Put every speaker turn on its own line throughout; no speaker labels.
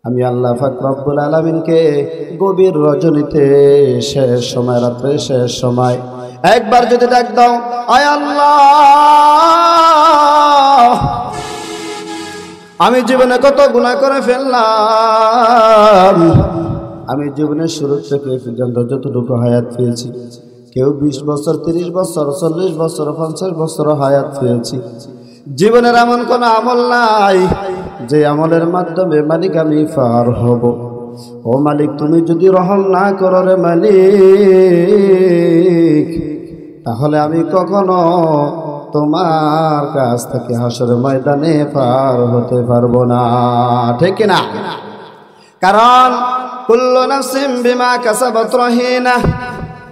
আমি আল্লাহ পাক রব্বুল আলামিনকে গভীর রজনীতে শেষ সময়, রাত্রে শেষ সময় একবার যদি ডাক দাও, আয় আল্লাহ, আমি জীবনে কত গুনাহ করে ফেললাম। আমি জীবনের শুরু থেকে পর্যন্ত যতটুকু হায়াত পেয়েছি, কেউ 20 বছর, 30 বছর, 40 বছর, 50 বছর হায়াত পেয়েছি। জীবনের এমন কোন আমল নাই যে আমলের মাধ্যমে মালিক আমি পার হব। ও মালিক, তুমি যদি রহম না করো রে মালিক, তাহলে আমি কখনো তোমার কাছ থেকে হাসরের ময়দানে পার হতে পারবো না, ঠিক না? কারণ কুল্লু নাফসিন বিমা কাসাবাত রহিনা।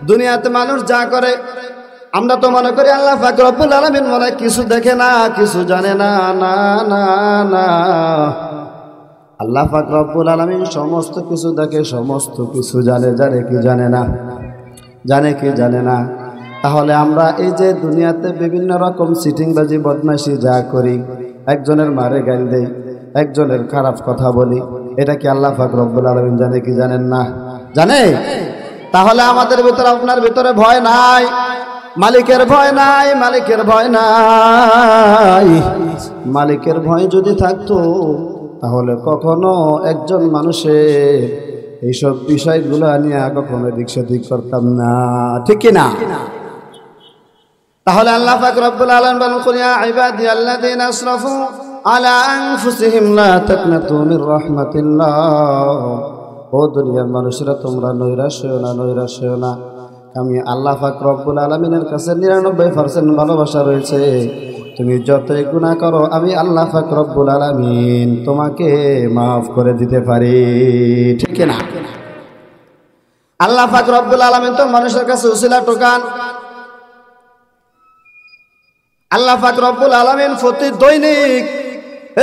দুনিয়াতে মানুষ যা করে আমরা তো মনে করি আল্লাহ পাক রব্বুল আলামিন মনে কিছু দেখে না, কিছু জানে না। না না না, আল্লাহ পাক রব্বুল আলামিন সমস্ত কিছু দেখে, সমস্ত কিছু জানে। জানে কি জানে না? জানে কি জানে না? তাহলে আমরা এই যে দুনিয়াতে বিভিন্ন রকম সিটিংবাজি, বদমাইশি যা করি, একজনের মারে গাল দেই, একজনের খারাপ কথা বলি, এটা কি আল্লাহ পাক রব্বুল আলামিন জানে কি জানেন না? জানে। তাহলে আমাদের ভিতরে, আপনার ভিতরে ভয় নাই, মালিকের ভয় নাই, মালিকের ভয় নাই। মালিকের ভয় যদি থাকতো তাহলে কখনো একজন মানুষের এইসব বিষয়গুলো নিয়ে কখনো দিক সেদিক করতাম না, ঠিক কি না? তাহলে আল্লাহ পাক রব্বুল আলামিন বলেন, কুল ইয়া ইবাদিয়াল্লাযীনা আসরাফু আলা আনফুসিহিম লা তাকনাতু মির রাহমাতিল্লাহ। ও দুনিয়ার মানুষেরা, তোমরা নৈরাশ হও না, নৈরাশ হও না। আমি আল্লাহ পাক রব্বুল আলামিনের কাছে 99% ভালোবাসা রয়েছে। তুমি যতই গুনাহ করো, আমি আল্লাহ পাক রব্বুল আলামিন তোমাকে মাফ করে দিতে পারি, ঠিক না? আল্লাহ পাক রব্বুল আলামিন তো মানুষের কাছে উসিলা টোকান। আল্লাহ পাক রব্বুল আলামিন প্রতি দৈনিক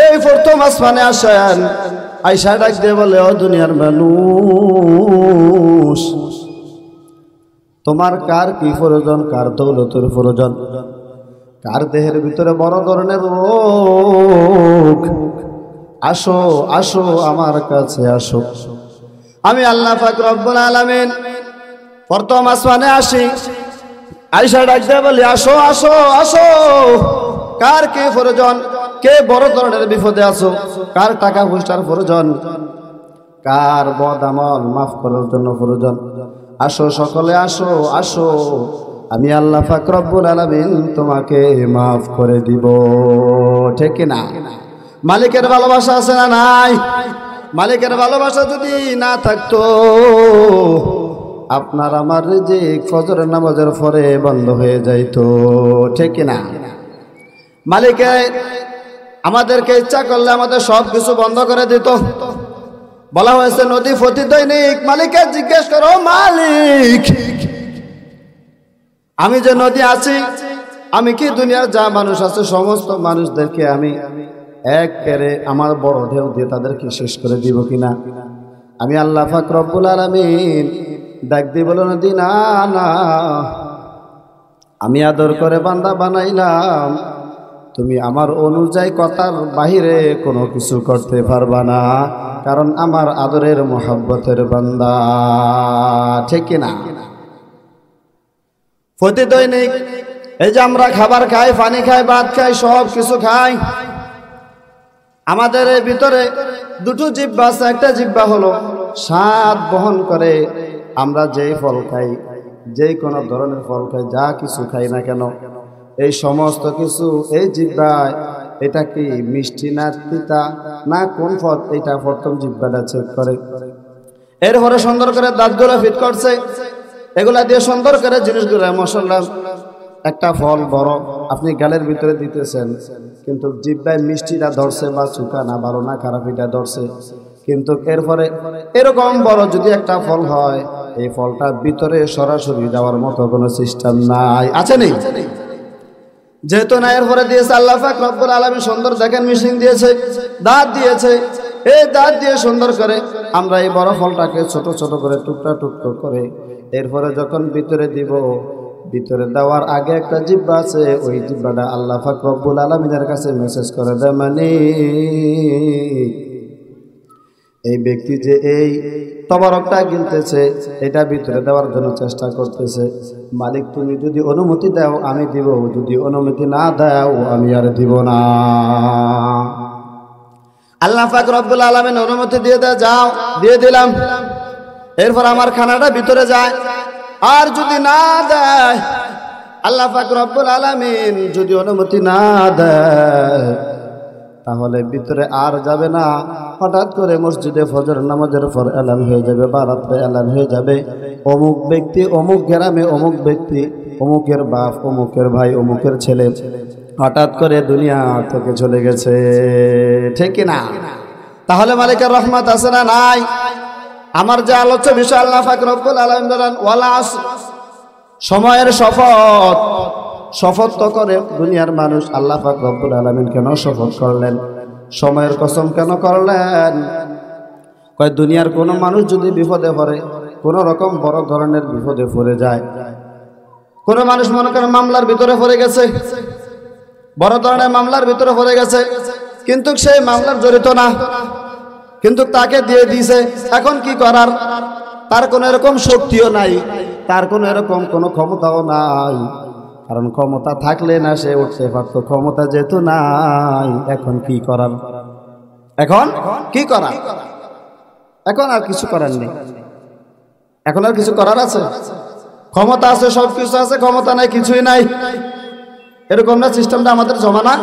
এই প্রথম আসমানে আসেন, আইসা ডাক দিয়ে বলে, ও দুনিয়ার মানুষ, তোমার কার কি প্রয়োজন, কার দৌলতের প্রয়োজন, কার দেহের ভিতরে বড় ধরনের রোগ, আসো আসো আমার কাছে আসো। আমি আল্লাহ পাক রব্বুল আলামিন প্রথম আসমানে আসি, আইসা ডাক দিয়ে বলি, আসো আসো আসো, কার কি প্রয়োজন, কে বড় ধরনের বিপদে আছো, কার টাকা পয়সার প্রয়োজন, কার বদ আমল মাফ করার জন্য প্রয়োজন, আসো সকলে আসো আসো, আমি আল্লাহ পাক রব্বুল আলামিন তোমাকে মাফ করে দিব, ঠিক না? মালিকের ভালোবাসা আছে না নাই? মালিকের ভালোবাসা যদি না থাকতো, আপনার আমার রিজিক ফজরের নামাজের পরে বন্ধ হয়ে যাইতো, ঠিক না? মালিকে আমাদেরকে ইচ্ছা করলে আমাদের সব কিছু বন্ধ করে দিত। বলা হয়েছে নদী প্রতি দৈনিক মালিককে জিজ্ঞেস করো, মালিক, আমি যে নদী আছি, আমি কি দুনিয়ার যা মানুষ আছে সমস্ত মানুষদেরকে আমি এক পেরে আমার বড় ঢেউ দিয়ে তাদেরকে শেষ করে দিব কিনা? আমি আল্লাহ পাক রব্বুল আলামিন ডাক দিয়ে বলো, নদী না না, আমি আদর করে বান্দা বানাইলাম, তুমি আমার অনুযায়ী কথার বাহিরে কোনো কিছু করতে পারবা না, কারণ আমার আদরের মোহাব্বতের বান্দা, ঠিক না? প্রতি দৈনিক এই যে আমরা খাবার খাই, পানি খাই, ভাত খাই, সব কিছু খাই, আমাদের ভিতরে দুটো জিহ্বা আছে। একটা জিহ্বা হলো স্বাদ বহন করে, আমরা যেই ফল খাই, যেই কোনো ধরনের ফল খাই, যা কিছু খাই না কেন, এই সমস্ত কিছু এই জিহ্বায়, এটা কি মিষ্টি না তিতা না কোন পথ, এটা প্রথম জিহ্বাটা চেক করে। এরপরে সুন্দর করে দাঁতগুলো ফিট করছে, এগুলা দিয়ে সুন্দর করে জিনিসগুলো, মশলা, একটা ফল বড় আপনি গালের ভিতরে দিতেছেন, কিন্তু জিহ্বায় মিষ্টিটা ধরছে বা চুকা না, ভালো না খারাপ এটা ধরছে, কিন্তু এরপরে এরকম বড় যদি একটা ফল হয়, এই ফলটা ভিতরে সরাসরি যাওয়ার মতো কোনো সিস্টেম নাই, আছে নেই? যেহেতু না, এরপরে দিয়েছে আল্লাহ পাক রব্বুল আলামিন সুন্দর, দেখেন মিশিং দিয়েছে, দাঁত দিয়েছে, এই দাঁত দিয়ে সুন্দর করে আমরা এই বড় ফলটাকে ছোট ছোট করে টুকরা টুকরো করে এরপরে যখন ভিতরে দিব, ভিতরে দেওয়ার আগে একটা জিহ্বা আছে, ওই জিহ্বাটা আল্লাহ পাক রব্বুল আলামিনের কাছে মেসেজ করে দেয়, মানে এই ব্যক্তি যে এই তবারকটা গিলতেছে, এটা ভিতরে দেওয়ার জন্য চেষ্টা করতেছে। মালিক তুমি যদি অনুমতি দাও আমি দিব, যদি অনুমতি না দাও আমি আর দিব না। আল্লাহ পাক রব্বুল আলামিন অনুমতি দিয়ে দেয়, যাও, দিয়ে দিলাম। এরপর আমার খানাটা ভিতরে যায়। আর যদি না দেয়, আল্লাহ পাক রব্বুল আলামিন যদি অনুমতি না দেয়, তাহলে ভিতরে আর যাবে না। হঠাৎ করে মসজিদে ফজর নামাজের পর এলান হয়ে যাবে, বা রাত্রে এলান হয়ে যাবে, অমুক ব্যক্তি অমুক গ্রামে, অমুক ব্যক্তি অমুকের বাপ, অমুকের ভাই, অমুকের ছেলে হঠাৎ করে দুনিয়া থেকে চলে গেছে। ঠিক কি না? তাহলে মালিকের রহমত আছে না নাই? আমার যে আলোচ্য বিষয় আল্লাহ পাক রব্বুল আলামিন বলেন ওয়ালা আসর, সময়ের শপথ। শপথ তো করে দুনিয়ার মানুষ, আল্লাহ পাক রব্বুল আলামিন কেন শপথ করলেন? সময়ের কসম কেন করলেন? কয় দুনিয়ার কোনো মানুষ যদি বিপদে পড়ে, কোনো রকম বড় ধরনের বিপদে পড়ে যায়, কোনো মানুষ মনে করেন মামলার ভিতরে পড়ে গেছে, বড় ধরনের মামলার ভিতরে পড়ে গেছে, কিন্তু সেই মামলার জড়িত না, কিন্তু তাকে দিয়ে দিয়েছে। এখন কি করার? তার কোনো এরকম শক্তিও নাই, তার কোনো এরকম কোনো ক্ষমতাও নাই। কারণ ক্ষমতা থাকলে না সে উঠতে পারত, ক্ষমতা যেহেতু নাই, এখন কি করার? এখন কি করার? এখন আর কিছু করার নেই। এখন আর কিছু করার আছে? ক্ষমতা আছে, সব কিছু আছে, ক্ষমতা নাই, কিছুই নাই, এরকম না সিস্টেমটা আমাদের জমানা?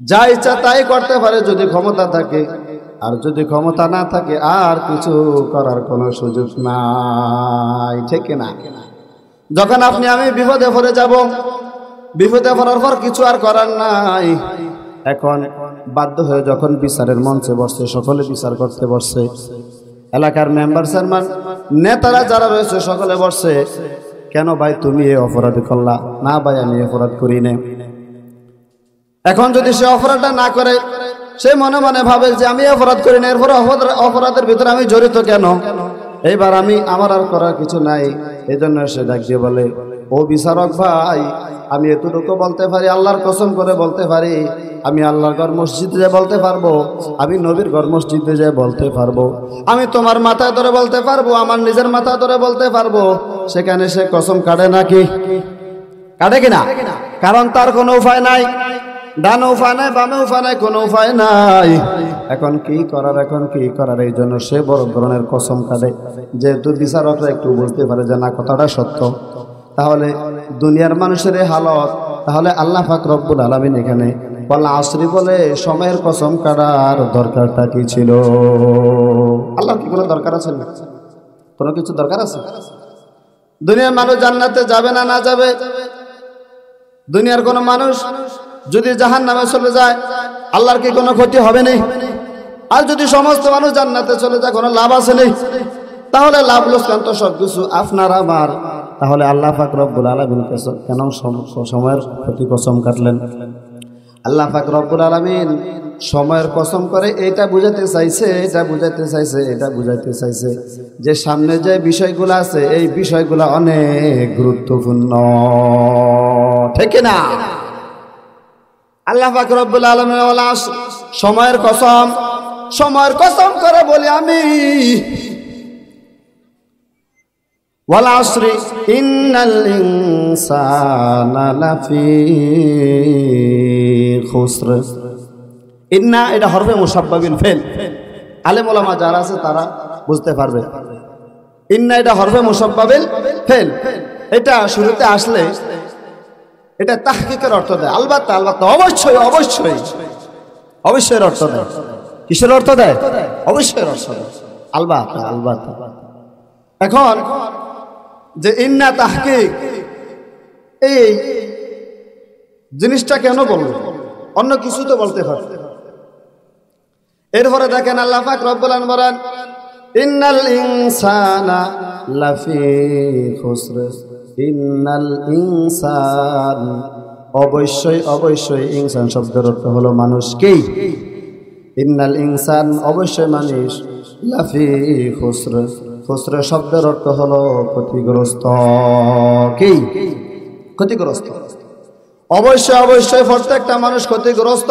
যা ইচ্ছা তাই করতে পারে যদি ক্ষমতা থাকে, আর যদি ক্ষমতা না থাকে আর কিছু করার কোনো সুযোগ নাই। ঠিক না? যখন আপনি আমি বিপদে পড়ে যাব, বিপদে পড়ার পর কিছু আর করার নাই, এখন বাধ্য হয়ে যখন বিচারের মঞ্চে বসছে, সকলে বিচার করতে বসছে, এলাকার মেম্বার, চেয়ারম্যান, নেতারা যারা রয়েছে সকলে বসছে, কেন ভাই তুমি এই অপরাধ করলা? না ভাই আমি অপরাধ করি না। এখন যদি সে অপরাধটা না করে, সে মনে মনে ভাবে যে আমি অপরাধ করি না, এরপর অপরাধের ভিতরে আমি জড়িত কেন? এইবার আমার আর করার কিছু নাই। এই জন্য সে ডাক দিয়ে বলে, ও বিচারক ভাই, আমি এতটুকু বলতে পারি, আল্লাহর কসম করে বলতে পারি, আমি আল্লাহর ঘর মসজিদে যে বলতে পারবো, আমি নবীর ঘর মসজিদে যে বলতে পারবো, আমি তোমার মাথায় ধরে বলতে পারবো, আমার নিজের মাথা ধরে বলতে পারবো। সেখানে সে কসম কাটে নাকি? কাটে কিনা? কারণ তার কোনো উপায় নাই, ডানে উপায় নাই, বামে উপায় নাই, কোনো উপায় নাই। এখন কি করার? এখন কি করার? এই জন্য সে বড় ধরনের কসম কাটে, যেহেতু বিচারকরা একটু বুঝতে পারে যে না, কথাটা সত্য। তাহলে দুনিয়ার মানুষের এই হালত, তাহলে আল্লাহ পাক রব্বুল আলামিন এখানে ওয়াল আসরি বলে সময়ের কসম কাটার দরকারটা কি ছিল? আল্লাহর কি কোনো দরকার আছে? কোনো কিছু দরকার আছে? দুনিয়ার মানুষ জান্নাতে যাবে না, না যাবে? দুনিয়ার কোনো মানুষ যদি জাহান্নামে চলে যায়, আল্লাহর কি কোনো ক্ষতি হবে না? আর যদি সমস্ত মানুষ জান্নাতে চলে যায়, কোনো লাভ আছে নেই? তাহলে লাভ লোকসান তো সবকিছু আপনার আমার। তাহলে আল্লাহ পাক রব্বুল আলামিন কেন সময়ের প্রতি কসম কাটলেন? আল্লাহ পাক রব্বুল আলামিন সময়ের কসম করে এটা বুঝাতে চাইছে, এটা বুঝাতে চাইছে, এটা বুঝাতে চাইছে যে সামনে যে বিষয়গুলো আছে, এই বিষয়গুলো অনেক গুরুত্বপূর্ণ। ঠিক না? আল্লাহ পাক রব্বুল আলামিন সময়ের কসম, সময়ের কসম করে বলি আমি, ওয়াল আসরি ইন্নাল ইনসানা লাফি খুসর। ইন্না এটা হরফে মুসাব্বাবিল ফেল, আলেম ওলামা যারা আছে তারা বুঝতে পারবে। ইন্না এটা হরফে মুসাব্বাবিল ফেল, এটা শুরুতে আসলে এটা তাহকিকের অর্থ দেয়। আলবাত্তা, আলবাত্তা, অবশ্যই অবশ্যই অবশ্যই অর্থ দেয়। কিসের অর্থ দেয়? অবশ্যই অর্থ দেয়, আলবাত্তা, আলবাত্তা। এখন যে ইন্না তাহকিক, এই জিনিসটা কেন বলবো? অন্য কিছু তো বলতে পারে। এরপরে দেখেন আল্লাহ পাক রব্বুল আলামিন বলেন ইন্নাল ইনসানা লাফি খুসর। ইন্নাল ইনসান, অবশ্যই অবশ্যই, ইনসান শব্দের অর্থ হলো মানুষ। কি? ইন্নাল ইনসান, অবশ্যই মানুষ, লাফি খুসর, খুসর শব্দের অর্থ হলো ক্ষতিগ্রস্ত। কি? ক্ষতিগ্রস্ত। অবশ্যই অবশ্যই প্রত্যেকটা মানুষ ক্ষতিগ্রস্ত।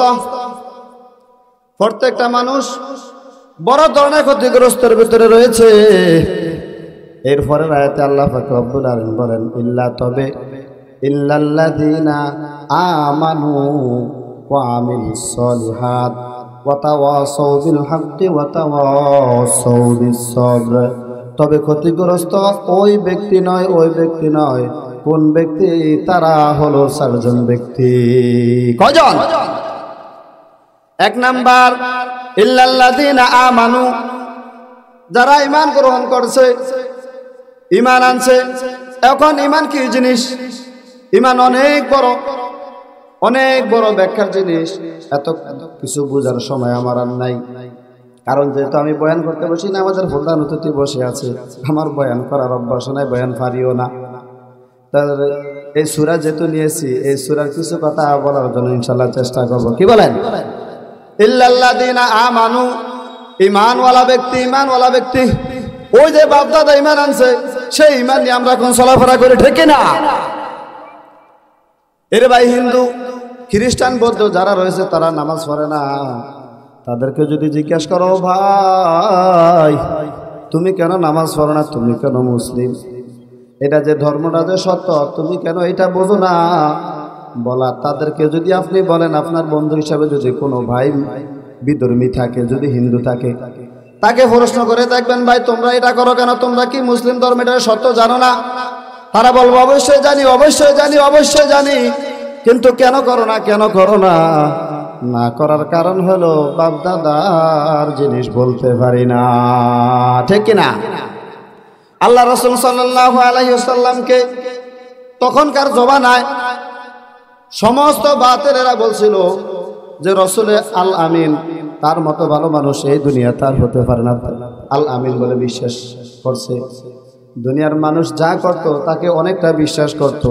প্রত্যেকটা মানুষ বড় ধরনের ক্ষতিগ্রস্তের ভিতরে রয়েছে। এরপরে আয়াতে আল্লাহ পাক রব্বুল আলামিন বলেন ইল্লা তবে ইল্লাল্লাযীনা আমানু ওয়া আমিলুস সলিহাত ওয়া তাওয়াসাউ বিল হাক্কি ওয়া তাওয়াসাউ বিস সবর। তবে ক্ষতিগ্রস্ত ওই ব্যক্তি নয়, কোন ব্যক্তি? তারা হলো চারজন ব্যক্তি। কয়জন? এক নাম্বার ইল্লাল্লাযীনা আমানু, যারা ঈমান গ্রহণ করছে, ঈমান আনছে। এখন ঈমান কি জিনিস? ঈমান অনেক বড় ব্যাখ্যার জিনিস। এত কিছু বোঝার সময় আমার আর নাই, কারণ যেহেতু আমি বয়ান করতে বসি না, আমাদের প্রধান অতিথি বসে আছে, আমার বয়ান করার অভ্যাস নাই, বয়ান পারিও না। তাহলে এই সূরা যেহেতু নিয়েছি, এই সূরার কিছু কথা বলার জন্য ইনশাআল্লাহ চেষ্টা করব। কি বলেন? ইল্লাল্লাযীনা আমানু, ঈমানওয়ালা ব্যক্তি। ওই যে বাপ দাদা ঈমান আনছে, সেই ঈমান নিয়ে আমরা এখন চলাফেরা করি, ঠিক না? এর ভাই হিন্দু, খ্রিস্টান, বৌদ্ধ যারা রয়েছে তারা নামাজ পড়ে না। তাদেরকে যদি জিজ্ঞাসা করো, ভাই তুমি কেন নামাজ পড়ো না, তুমি কেন মুসলিম, এটা যে ধর্মটা যে সত্য, তুমি কেন এটা বোঝো না? বলা তাদেরকে যদি আপনি বলেন, আপনার বন্ধু হিসাবে যদি কোনো ভাই বিধর্মী থাকে, যদি হিন্দু থাকে, তাকে প্রশ্ন করে দেখবেন, ভাই তোমরা এটা করো কেন, তোমরা কি মুসলিম ধর্মের সত্য জানো না? তারা বলবো অবশ্যই জানি, কিন্তু কেন করো না? না করার কারণ হলো বাপ দাদার জিনিস বলতে পারি না, ঠিক কিনা? আল্লাহ রাসূল সাল্লাল্লাহু আলাইহি ওয়াসাল্লামকে তখনকার জমানায় সমস্ত বাতিলেরা বলছিল যে রসুলে আল আমিন, তার মতো ভালো মানুষ এই দুনিয়া তার হতে পারে না। আল আমিন বলে বিশ্বাস করছে। দুনিয়ার মানুষ যা করত তাকে অনেকটা বিশ্বাস করত।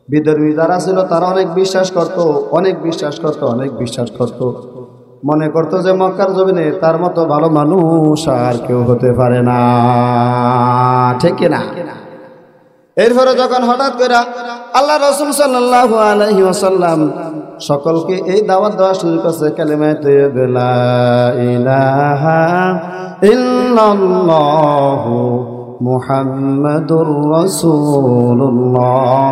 বিধর্মী যারা ছিল তারা অনেক বিশ্বাস করত। মনে করত যে মক্কার জমিনে তার মতো ভালো মানুষ আর কেউ হতে পারে না, ঠিক না? এরপরে যখন হঠাৎ করে আল্লাহ রাসূল সাল্লাল্লাহু আলাইহি ওয়াসাল্লাম সকলকে এই দাওয়াত দেওয়া শুরু করছে, কালেমা তাইয়্যিবা লা ইলাহা ইল্লাল্লাহু মুহাম্মাদুর রাসূলুল্লাহ,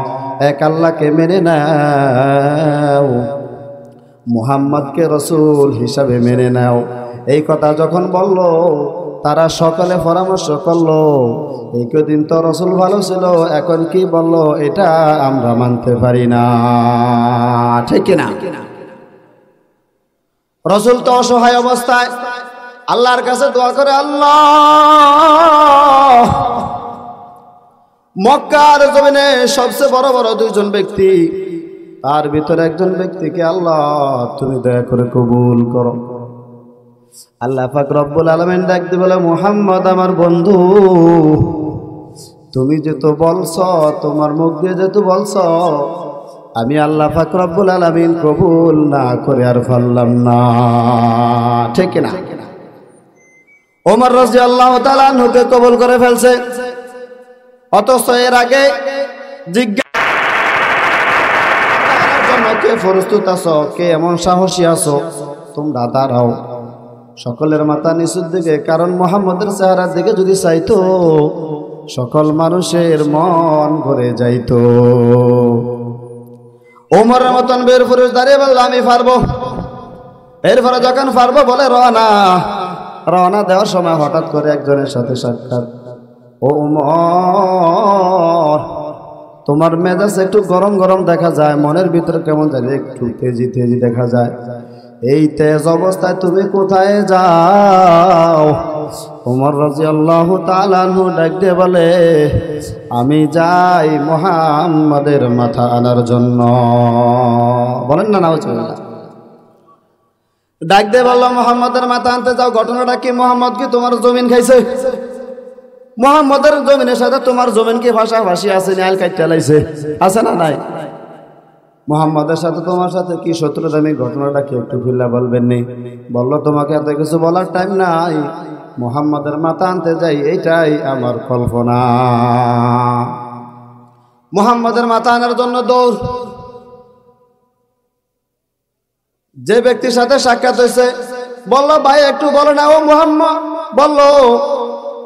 এক আল্লাহকে মেনে নাও, মুহাম্মদকে রাসূল হিসাবে মেনে নাও। এই কথা যখন বলল, তারা সকলে পরামর্শ করলো, এই কদিন তো রাসূল ভালো ছিল, এখন কি বলল এটা আমরা মানতে পারি না, ঠিক না? রাসূল তো অসহায় অবস্থায় আল্লাহর কাছে দোয়া করে, আল্লাহ মক্কার জমিনে সবচেয়ে বড় দুইজন ব্যক্তি, তার ভিতরে একজন ব্যক্তিকে আল্লাহ তুমি দয়া করে কবুল করো। আল্লাহ পাক রব্বুল আলামিন ডাকতে বলে, মুহাম্মদ আমার বন্ধু, তুমি যেহেতু বলছ, তোমার মুখ দিয়ে যেহেতু বলছ, আমি আল্লাহ পাক রব্বুল আলামিন কবুল না করে আর পারলাম না, ঠিক না? ওমর রাদিয়াল্লাহু তাআলা আনহুকে কবুল করে ফেলছে, অথচ এর আগে জিজ্ঞাসার জন্য কে প্রস্তুত আছো, কে এমন সাহসী আছো, তোমরা দাঁড়াও। সকলের মাথা নিচুর দিকে, কারণ মুহাম্মদের চেহারার দিকে যদি চাইতো সকল মানুষের মন ভরে যাইতো। ওমরের মতন বীর পুরুষ দাঁড়িয়ে বলল, আমি পারবো। এরপরে যখন পারবো বলে রওনা দেওয়ার সময় হঠাৎ করে একজনের সাথে সাক্ষাৎ। ও ওমর, তোমার মেজাজ একটু গরম দেখা যায়, মনের ভিতরে কেমন জানি একটু তেজি দেখা যায়, এই তেজ অবস্থায় তুমি কোথায় যাও? ওমর রাদিয়াল্লাহু তাআলা আনহু ডাক দিয়ে বলে, আমি যাই মুহাম্মাদের মাথা আনার জন্য। বলেন না নাউজুবিল্লাহ। ডাক দিয়ে বলল, মুহাম্মাদের মাথা আনতে যাও, ঘটনাটা কি? মুহাম্মদ কি তোমার জমিন খাইছে? মুহাম্মাদের জমিনের সাথে তোমার জমিন কি ভাষাভাষি আছে, নাইল কাইটা লাইছে, আছে না নাই? মুহাম্মাদের সাথে তোমার সাথে কি শত্রুতা? আমি ঘটনাটা কি একটু খুলে বলবেন নি? বললো, তোমাকে এত কিছু বলার টাইম নাই, মুহাম্মাদের মাথা আনতে যাই, এইটাই আমার কল্পনা। মুহাম্মাদের মাথা আনার জন্য দৌড়। যে ব্যক্তির সাথে সাক্ষাৎ হয়েছে বলল, ভাই একটু বলো না। ও মুহাম্মদ বলল,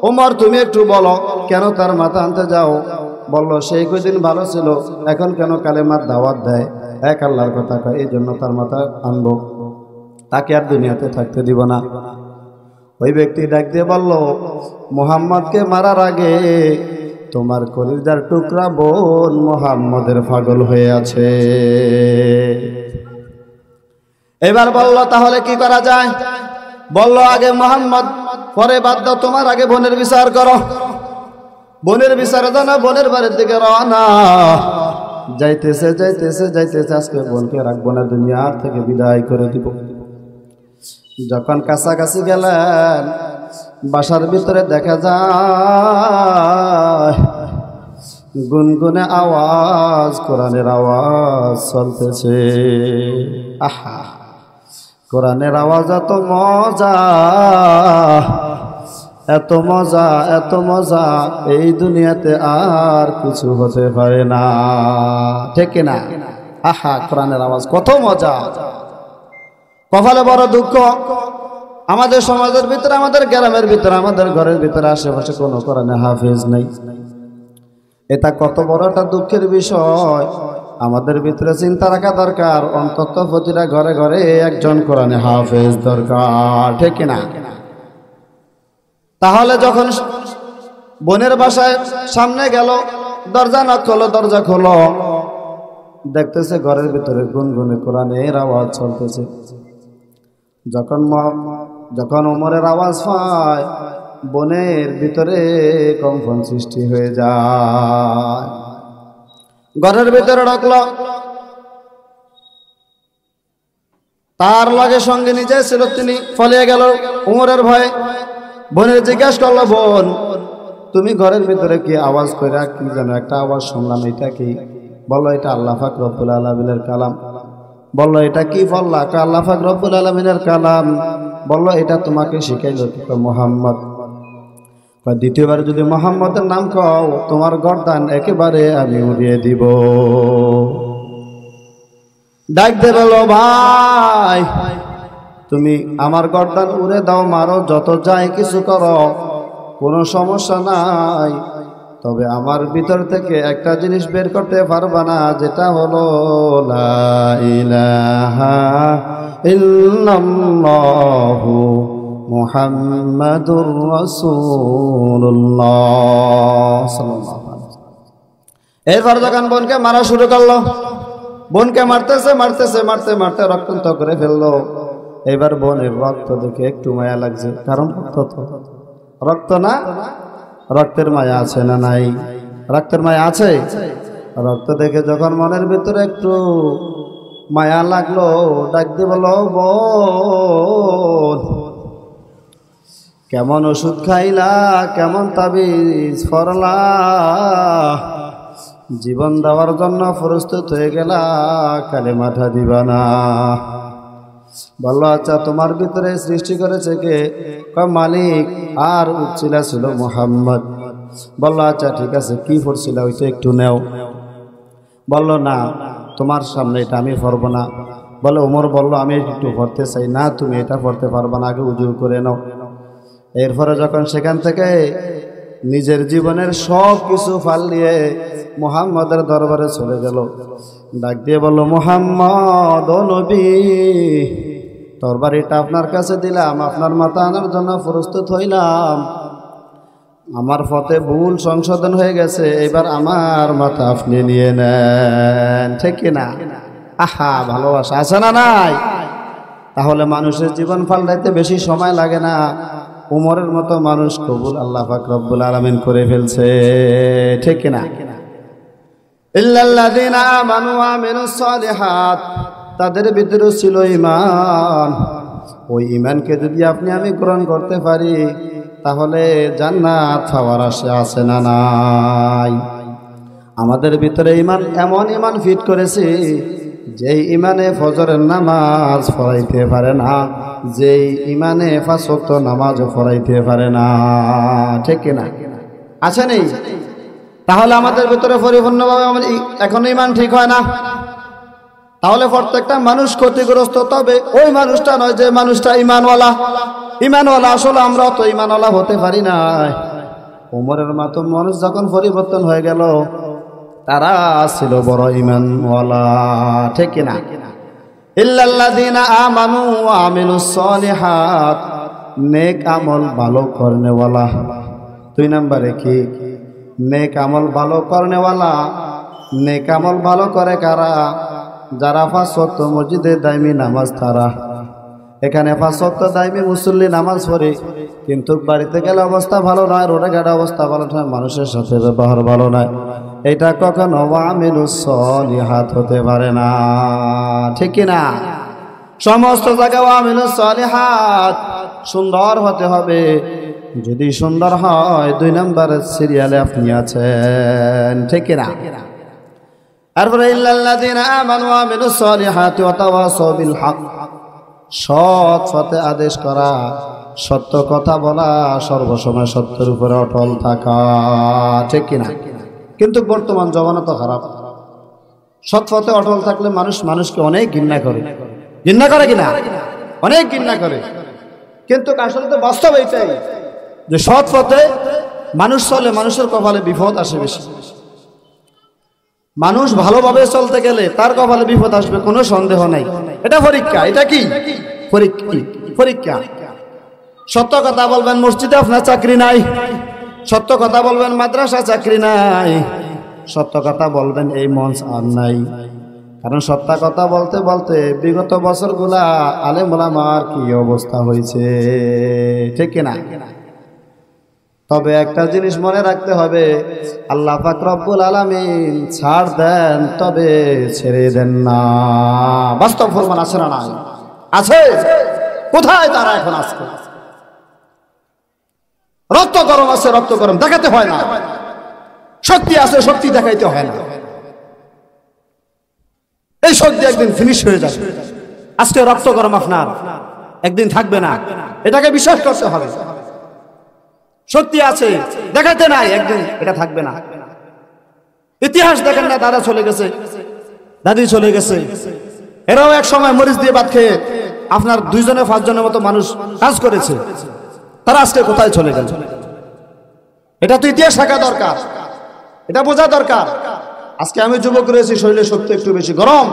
ওমর তুমি একটু বলো, কেন তার মাথা আনতে যাও? বলল, সেই কয়দিন ভালো ছিল, এখন কেন কালেমার দাওয়াত দেয়, এক আল্লাহর কথা কয়, এই জন্য তার মাথা আনবো, তাকে আর দুনিয়াতে থাকতে দিব না। ওই ব্যক্তি ডাক দিয়ে বলল, মুহাম্মদকে মারার আগে তোমার কলিজার টুকরা বোন মুহাম্মদের পাগল হয়ে আছে। এবার বলল, তাহলে কি করা যায়? বলল, আগে মুহাম্মদ, পরে বাদ দাও, তোমার আগে বোনের বিচার করো। বোনের বিচারে জানা বোনের বাড়ির দিকে রওনা। যাইতেছে যাইতেছে যাইতেছে, আজকে বোনকে রাখবো না, দুনিয়ার থেকে বিদায় করে দিব। যখন কাছাকাছি গেলেন, বাসার ভিতরে দেখা যায় গুনগুনে আওয়াজ, কোরআনের আওয়াজ চলতেছে। আহা, কোরআনের আওয়াজ এত মজা, এত মজা, এত মজা, এই দুনিয়াতে আর কিছু হতে পারে না, ঠিক না? আহা, কোরআনের আওয়াজ কত মজা। কপালে বড় দুঃখ, আমাদের সমাজের ভিতরে, আমাদের গ্রামের ভিতরে, আমাদের ঘরের ভিতরে, আশেপাশে কোনো কোরআনে হাফেজ নেই। এটা কত বড় একটা দুঃখের বিষয়। আমাদের ভিতরে চিন্তা রাখা দরকার, অন্তত প্রতিটা ঘরে ঘরে একজন কোরআনে হাফেজ দরকার, ঠিক না? তাহলে যখন বোনের বাসায় সামনে গেল, দরজা নক খোলো, দরজা খোলো, দেখতেছে ঘরের ভিতরে গুনগুনে কোরআনের আওয়াজ চলতেছে। যখন ওমরের আওয়াজ পায়, বোনের ভিতরে কম্পন সৃষ্টি হয়ে যায়। ঘরের ভিতরে ঢুকলো, তার লগে সঙ্গে নিজে ছিল, তিনি ফলিয়ে গেল ওমরের ভয়ে। বোনের জিজ্ঞাসা করলো, বোন তুমি ঘরের ভিতরে কি আওয়াজ কইরা কি যেন একটা আওয়াজ শুনলাম, এটা কি? বললো, এটা আল্লাহ পাক রব্বুল আলামিনের কালাম। বললো, এটা কি? বললা, আল্লাহ পাক রব্বুল আলামিনের কালাম। বললো, এটা তোমাকে শিখাইল মুহাম্মদ। দ্বিতীয়বার যদি মুহাম্মদের নাম কও, তোমার গর্দান একেবারে আমি উড়িয়ে দিব। ডাক দে বলো, ভাই তুমি আমার গর্দান উড়ে দাও, মারো, যত যাই কিছু করো, কোনো সমস্যা নাই, তবে আমার ভিতর থেকে একটা জিনিস বের করতে পারবা না, যেটা হলো লা ইলাহা ইল্লাল্লাহু মুহাম্মাদুর রাসূলুল্লাহ সাল্লাল্লাহু আলাইহি ওয়াসাল্লাম। এরপর যখন বোনকে মারা শুরু করলো, বোনকে মারতেছে মারতেছে, মারতে মারতে রক্তাক্ত করে ফেললো। এবার বোনের রক্ত দেখে একটু মায়া লাগছে, কারণ রক্ত না, রক্তের মায়া আছে না নাই? রক্তের মায়া আছে। রক্ত দেখে যখন মনের ভিতরে একটু মায়া লাগলো, ডাক দিয়ে বলো, বোন কেমন ওষুধ খাইলা, কেমন তাবিজ পড়লা, জীবন দেওয়ার জন্য প্রস্তুত হয়ে গেলা, কালেমাটা দিবা না? বললো, আচ্ছা তোমার ভিতরে সৃষ্টি করেছে কে? মালিক, আর উচ্ছিলা ছিল মুহাম্মদ। বললো, আচ্ছা ঠিক আছে, কি পড়ছিল ওইটা একটু নেও। বললো, না তোমার সামনে এটা আমি পড়বো না। বলে, ওমর বললো, আমি একটু পড়তে চাই। না, তুমি এটা পড়তে পারবা না, আগে উজু করে নাও। এরপরে যখন সেখান থেকে নিজের জীবনের সব কিছু ফালিয়ে মুহাম্মদের দরবারে চলে গেল, ডাক দিয়ে বলল, মুহাম্মদ ও নবী, তরবারিটা আপনার কাছে দিলাম, আপনার মাথা আনার জন্য প্রস্তুত হইলাম। আমার পথে ভুল সংশোধন হয়ে গেছে, এবার আমার মাথা আপনি নিয়ে নেন, ঠিক কিনা? আহা, ভালোবাসা আছে না নাই? তাহলে মানুষের জীবন পাল্টাইতে বেশি সময় লাগে না। উমরের মতো মানুষ কবুল আল্লাহ পাক রব্বুল আলামিন করে ফেলছে, ঠিক কিনা? ইল্লাল্লাযীনা আমানু ওয়া আমিলুস সালিহাত, তাদের ভিতরে ছিল ঈমান। ওই ঈমানকে যদি আপনি আমি গ্রহণ করতে পারি, তাহলে জান্নাত পাওয়ার আশা আছে না নাই? আমাদের ভিতরে ঈমান, এমন ঈমান ফিট করেছি, যেই ঈমানে ফজরের নামাজ পড়াইতে পারে না, যেই ঈমানে পাঁচ ওয়াক্ত নামাজ পড়াইতে পারে না, ঠিক কিনা? আছে নেই? তাহলে আমাদের ভিতরে পরিপূর্ণভাবে এখনো ঈমান ঠিক হয় না। তাহলে প্রত্যেকটা মানুষ ক্ষতিগ্রস্ত। তবে ওই মানুষটা নয় যে মানুষটা ইমানওয়ালা। ইমানওয়ালা আসলে আমরা তো ইমানওয়ালা হতে পারি না। উমরের মতো মানুষ যখন পরিবর্তন হয়ে গেল, তারা ছিল বড় ইমানওয়ালা, ঠিক কিনা? ইল্লাল্লাযীনা আমানু ওয়া আমিলুস সালিহাত, নেক আমল ভালো করনেওয়ালা। 2 নম্বরে কি? নেক আমল ভালো করনেওয়ালা। নেক আমল ভালো করে কারা? যারা 5 ওয়াক্ত মসজিদে দাইমি নামাজ তারা। এখানে 5 ওয়াক্ত দাইমি মুসল্লি নামাজ পড়ে, কিন্তু বাড়িতে গেলে অবস্থা ভালো নয়, রোডে ঘাটে অবস্থা ভালো নয়, মানুষের সাথে ব্যবহার ভালো নয়। এটা কখনো আমিলুস সালিহাত হতে পারে না, ঠিক কিনা? সমস্ত জায়গায় আমিলুস সালিহাত সুন্দর হতে হবে। যদি সুন্দর হয় 2 নম্বরের সিরিয়ালে আপনি আছেন, ঠিক কিনা? তারপরে ইল্লাল্লাযীনা আমানু ওয়া আমিলুস সালিহাতি ওয়া তাওয়াসাউ বিল হক, সৎ পথে আদেশ করা, সত্য কথা বলা, সর্বসময় সত্যের উপরে অটল থাকা, ঠিক কিনা? কিন্তু বর্তমান জমানা তো খারাপ। সৎ পথে অটল থাকলে মানুষ মানুষকে অনেক ঘৃণা করে। ঘৃণা করে কিনা? অনেক ঘৃণা করে। কিন্তু আসলে তো বাস্তব এইটাই যে সৎ পথে মানুষ চলে, মানুষের কপালে বিপদ আসে বেশি। মানুষ ভালোভাবে চলতে গেলে তার কপালে বিপদ আসবে, কোনো সন্দেহ নাই। এটা পরীক্ষা। এটা কি পরীক্ষা? সত্য কথা বলবেন মসজিদে আপনার চাকরি নাই, সত্য কথা বলবেন মাদ্রাসা চাকরি নাই, সত্য কথা বলবেন এই মঞ্চ আর নাই। কারণ সত্য কথা বলতে বলতে বিগত বছরগুলা আলেম ওলামার কি অবস্থা হয়েছে, ঠিক কিনা? তবে একটা জিনিস মনে রাখতে হবে, আল্লাহ পাক রব্বুল আলামিন ছাড় দেন তবে ছেড়ে দেন না। বাস্তব ফরমান আছে না? নাই আছে? কোথায় তারা এখন আছে? রক্ত গরম আছে, রক্ত গরম দেখাতে হয় না। শক্তি আছে, শক্তি দেখাইতে হয় না। এই শক্তি একদিন ফিনিশ হয়ে যাবে। আজকে রক্ত গরম আপনার, একদিন থাকবে না। এটাকে বিশ্বাস করতে হবে। শক্তি আছে, দেখাতে নাই, একদিন এটা থাকবে না। ইতিহাস দেখেন না, দাদা চলে গেছে, দাদি চলে গেছে, এরাও এক সময় মরিচ দিয়ে ভাত খেয়ে আপনার 2 জনে 5 জনের মতো মানুষ কাজ করেছে। তারা আজকে কোথায় চলে গেল? এটা তো ইতিহাস থাকা দরকার, এটা বোঝা দরকার। আজকে আমি যুবক রয়েছি, শরীরে শক্তি একটু বেশি গরম,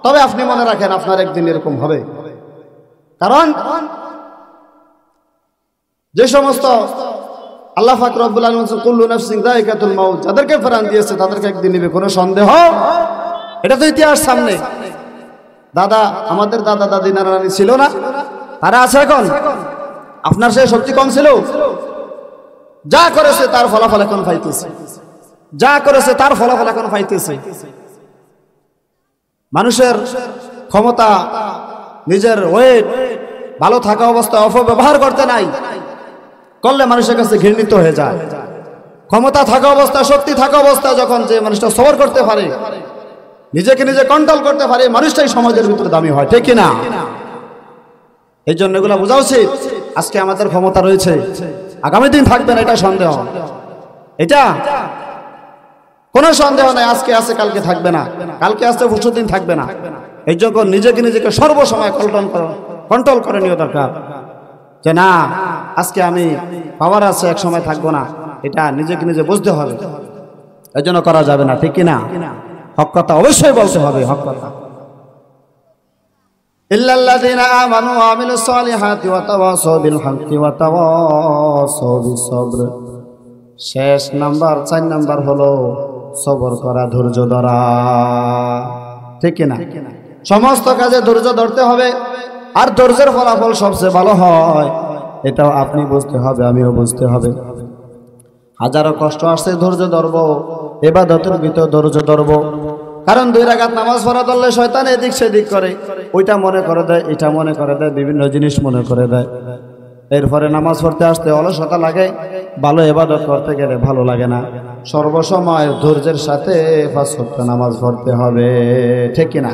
তবে আপনি মনে রাখেন আপনার একদিন এরকম হবে। কারণ যে সমস্ত আল্লাহ পাক রব্বুল আলামিন কুল্লু নাফসিন যায়িকাতুল মাউত, যাদেরকে ফেরান দিয়েছে তাদেরকে একদিন নেবে, কোনো সন্দেহ? এটা তো ইতিহাস সামনে। দাদা, আমাদের দাদা দাদি নানা নানি ছিল না? তারা আছে এখন? আপনার সেই শক্তি কম ছিল? যা করেছে তার ফলাফল এখন পাইতেছে, যা করেছে তার ফলাফল এখন পাইতেছে। মানুষের ক্ষমতা, নিজের ওয়েট ভালো থাকা অবস্থায় অপব্যবহার করতে নাই, করলে মানুষের কাছে ঘৃণিত হয়ে যায়। ক্ষমতা থাকা অবস্থা, শক্তি থাকা অবস্থা যখন যে মানুষটা সবর করতে পারে, নিজেকে নিজে কন্ট্রোল করতে পারে, মানুষটাই সমাজের ভিতরে দামি হয়, ঠিক কিনা? এই জন্য এগুলো বোঝা উচিত। আজকে আমাদের ক্ষমতা রয়েছে, আগামী দিন থাকবে না, এটা সন্দেহ। এটা কোনো সন্দেহ নাই। আজকে আছে, কালকে থাকবে না, কালকে আসতে পরশু দিন থাকবে না। এই জন্য নিজেকে সর্বসময় কন্ট্রোল করে নিও দরকার, যে না আজকে আমি পাওয়ার আছে, এক সময় থাকবো না। এটা নিজেকে নিজে বুঝতে হবে। এই জন্য করা যাবে না, ঠিক কিনা? হক কথা অবশ্যই বলতে হবে, হক কথা। ইল্লাল্লাযীনা আমানু ওয়া আমিলুস সালিহাতি ওয়া তাওয়াসাউ বিল হাক্কি ওয়া তাওয়াসাউ বিস সবর। শেষ নাম্বার 4 নাম্বার হলো সবর করা, ধৈর্য ধরা, ঠিক কিনা? সমস্ত কাজে ধৈর্য ধরতে হবে। আর ধৈর্যের ফলাফল সবচেয়ে ভালো হয়, এটাও আপনি বুঝতে হবে, আমিও বুঝতে হবে। হাজারো কষ্ট আসছে, ধৈর্য ধরবো। ইবাদতের ভিতর ধৈর্য ধরবো। কারণ 2 রাকাত নামাজ পড়া ধরলে শয়তান এদিক সেদিক করে, ওইটা মনে করে দেয়, এটা মনে করে দেয়, বিভিন্ন জিনিস মনে করে দেয়। এরপরে নামাজ পড়তে আসতে অলসতা লাগে, ভালো ইবাদত করতে গেলে ভালো লাগে না। সর্বসময় ধৈর্যের সাথে 5 ওয়াক্ত নামাজ পড়তে হবে, ঠিক কিনা?